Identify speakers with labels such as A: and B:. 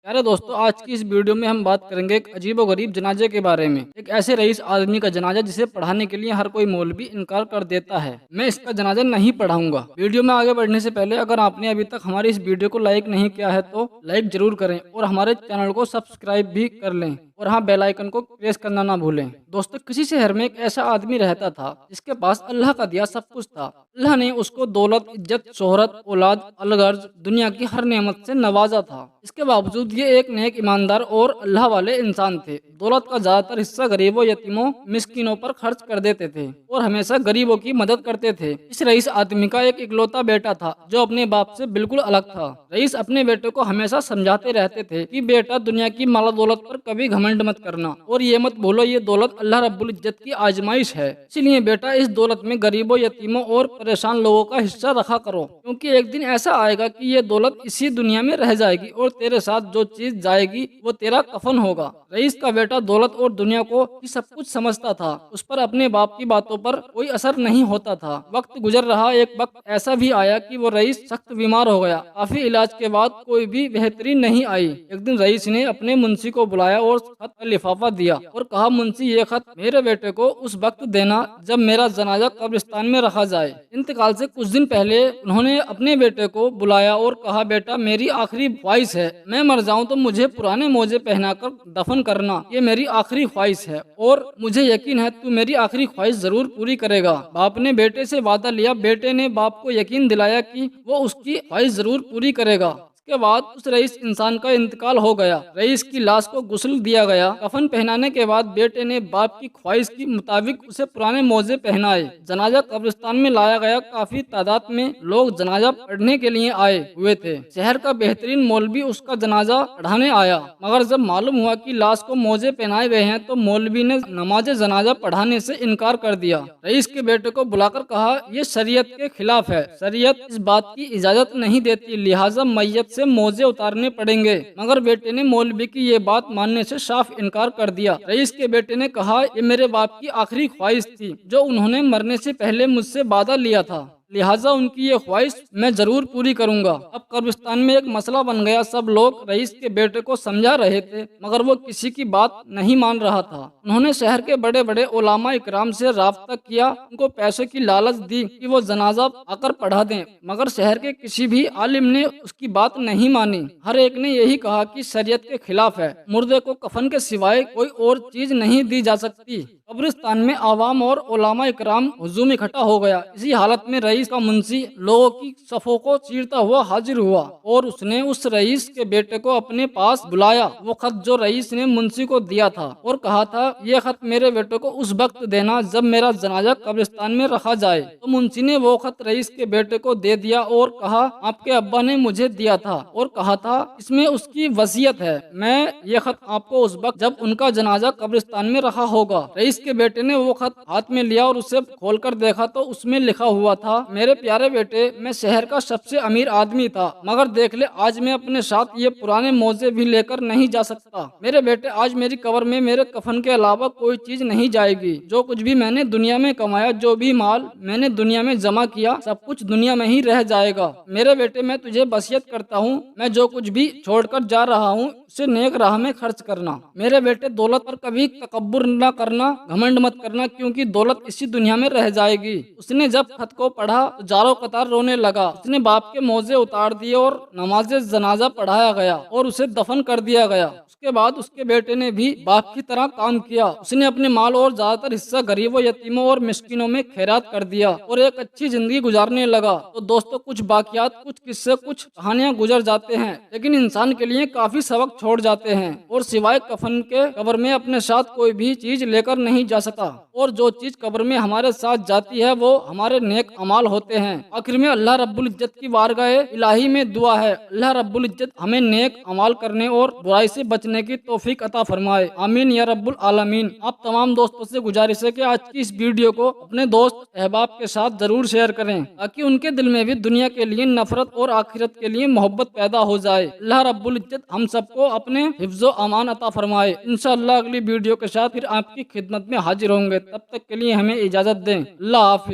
A: प्यारे दोस्तों, आज की इस वीडियो में हम बात करेंगे एक अजीब और गरीब जनाजे के बारे में। एक ऐसे रईस आदमी का जनाजा जिसे पढ़ाने के लिए हर कोई मौलवी इनकार कर देता है। मैं इसका जनाजा नहीं पढ़ाऊंगा। वीडियो में आगे बढ़ने से पहले अगर आपने अभी तक हमारी इस वीडियो को लाइक नहीं किया है तो लाइक जरूर करें और हमारे चैनल को सब्सक्राइब भी कर लें और हाँ, बेल आइकन को प्रेस करना ना भूलें। दोस्तों, किसी शहर में एक ऐसा आदमी रहता था जिसके पास अल्लाह का दिया सब कुछ था। अल्लाह ने उसको दौलत, इज्जत, शोहरत, औलाद, अलगर्ज, दुनिया की हर नेमत से नवाजा था। इसके बावजूद ये एक नेक, ईमानदार और अल्लाह वाले इंसान थे। दौलत का ज्यादातर हिस्सा गरीबों, यतीमों, मिस्किनों पर खर्च कर देते थे और हमेशा गरीबों की मदद करते थे। इस रईस आदमी का एक इकलौता बेटा था जो अपने बाप से बिल्कुल अलग था। रईस अपने बेटे को हमेशा समझाते रहते थे कि बेटा, दुनिया की माला दौलत पर कभी घमंड मत करना और ये मत भूलो ये दौलत अल्लाह रब्बुल इज्जत की आजमाइश है। इसलिए बेटा, इस दौलत में गरीबों, यतीमों और परेशान लोगों का हिस्सा रखा करो, क्योंकि एक दिन ऐसा आएगा कि ये दौलत इसी दुनिया में रह जाएगी और तेरे साथ जो चीज जाएगी वो तेरा कफन होगा। रईस का बेटा दौलत और दुनिया को ही सब कुछ समझता था। उस पर अपने बाप की बातों पर कोई असर नहीं होता था। वक्त गुजर रहा। एक वक्त ऐसा भी आया कि वो रईस सख्त बीमार हो गया। काफी इलाज के बाद कोई भी बेहतरी नहीं आई। एक दिन रईस ने अपने मुंशी को बुलाया और खत का लिफाफा दिया और कहा, मुंशी, ये खत मेरे बेटे को उस वक्त देना जब मेरा जनाजा कब्रिस्तान में रखा जाए। इंतकाल से कुछ दिन पहले उन्होंने अपने बेटे को बुलाया और कहा, बेटा, मेरी आखिरी ख्वाहिश है, मैं मर जाऊं तो मुझे पुराने मोजे पहनाकर दफन करना, ये मेरी आखिरी ख्वाहिश है और मुझे यकीन है तू मेरी आखिरी ख्वाहिश जरूर पूरी करेगा। बाप ने बेटे से वादा लिया। बेटे ने बाप को यकीन दिलाया कि वो उसकी ख्वाहिश जरूर पूरी करेगा। के बाद उस रईस इंसान का इंतकाल हो गया। रईस की लाश को गुस्ल दिया गया। कफन पहनाने के बाद बेटे ने बाप की ख्वाहिश के मुताबिक उसे पुराने मोजे पहनाए। जनाजा कब्रिस्तान में लाया गया। काफी तादाद में लोग जनाजा पढ़ने के लिए आए हुए थे। शहर का बेहतरीन मौलवी उसका जनाजा पढ़ाने आया, मगर जब मालूम हुआ कि लाश को मोजे पहनाए गए हैं तो मौलवी ने नमाज जनाजा पढ़ाने से इनकार कर दिया। रईस के बेटे को बुलाकर कहा, यह शरीयत के खिलाफ है, शरीयत इस बात की इजाजत नहीं देती, लिहाजा मैयत से मोजे उतारने पड़ेंगे। मगर बेटे ने मौलवी की ये बात मानने से साफ इनकार कर दिया। रईस के बेटे ने कहा, ये मेरे बाप की आखिरी ख्वाहिश थी जो उन्होंने मरने से पहले मुझसे वादा लिया था, लिहाजा उनकी ये ख्वाहिश मैं जरूर पूरी करूंगा। अब कब्रिस्तान में एक मसला बन गया। सब लोग रईस के बेटे को समझा रहे थे मगर वो किसी की बात नहीं मान रहा था। उन्होंने शहर के बड़े बड़े उलामा इकराम से राब्ता किया, उनको पैसे की लालच दी कि वो जनाजा आकर पढ़ा दें, मगर शहर के किसी भी आलिम ने उसकी बात नहीं मानी। हर एक ने यही कहा कि शरीयत के खिलाफ है, मुर्दे को कफन के सिवाय कोई और चीज नहीं दी जा सकती। कब्रिस्तान में आवाम और उलामा इकराम हुजूम इकट्ठा हो गया। इसी हालत में रईस का मुंशी लोगों की सफों को चीरता हुआ हाजिर हुआ और उसने उस रईस के बेटे को अपने पास बुलाया। वो खत जो रईस ने मुंशी को दिया था और कहा था, ये खत मेरे बेटे को उस वक्त देना जब मेरा जनाजा कब्रिस्तान में रखा जाए। तो मुंशी ने वो खत रईस के बेटे को दे दिया और कहा, आपके अब्बा ने मुझे दिया था और कहा था इसमें उसकी वसीयत है, मैं ये खत आपको उस वक्त जब उनका जनाजा कब्रिस्तान में रखा होगा। रईस के बेटे ने वो खत हाथ में लिया और उसे खोलकर देखा तो उसमें लिखा हुआ था, मेरे प्यारे बेटे, मैं शहर का सबसे अमीर आदमी था, मगर देख ले आज मैं अपने साथ ये पुराने मोजे भी लेकर नहीं जा सकता। मेरे बेटे, आज मेरी कब्र में मेरे कफन के अलावा कोई चीज नहीं जाएगी। जो कुछ भी मैंने दुनिया में कमाया, जो भी माल मैंने दुनिया में जमा किया, सब कुछ दुनिया में ही रह जाएगा। मेरे बेटे, मैं तुझे वसीयत करता हूँ, मैं जो कुछ भी छोड़कर जा रहा हूँ उसे नेक राह में खर्च करना। मेरे बेटे, दौलत पर कभी तकब्बुर न करना, घमंड मत करना, क्योंकि दौलत इसी दुनिया में रह जाएगी। उसने जब खत को पढ़ा तो जारो कतार रोने लगा। उसने बाप के मोजे उतार दिए और नमाज जनाजा पढ़ाया गया और उसे दफन कर दिया गया। उसके बाद उसके बेटे ने भी बाप की तरह काम किया। उसने अपने माल और ज्यादातर हिस्सा गरीबों, यतीमों और मिस्किनों में खैरात कर दिया और एक अच्छी जिंदगी गुजारने लगा। तो दोस्तों, कुछ बाकियात, कुछ किस्से, कुछ कहानियां गुजर जाते हैं, लेकिन इंसान के लिए काफी सबक छोड़ जाते हैं और सिवाय कफन के कब्र में अपने साथ कोई भी चीज लेकर नहीं जा सकता और जो चीज कब्र में हमारे साथ जाती है वो हमारे नेक अमाल होते हैं। आखिर में अल्लाह रब्बुल इज्जत की बारगाह इलाही में दुआ है, अल्लाह रब्बुल इज्जत हमें नेक अमाल करने और बुराई से बचने की तौफीक अता फरमाए। आमीन या रब्बुल आलमीन। आप तमाम दोस्तों से गुजारिश है कि आज की इस वीडियो को अपने दोस्त अहबाब के साथ जरूर शेयर करें ताकि उनके दिल में भी दुनिया के लिए नफरत और आखिरत के लिए मोहब्बत पैदा हो जाए। अल्लाह रब्बुल इज्जत हम सबको अपने हिफ्ज़ो अमान अता फरमाए। इंशाअल्लाह अगली वीडियो के साथ फिर आपकी खिदमत में हाजिर होंगे। तब तक के लिए हमें इजाजत दें। अल्लाह हाफिज।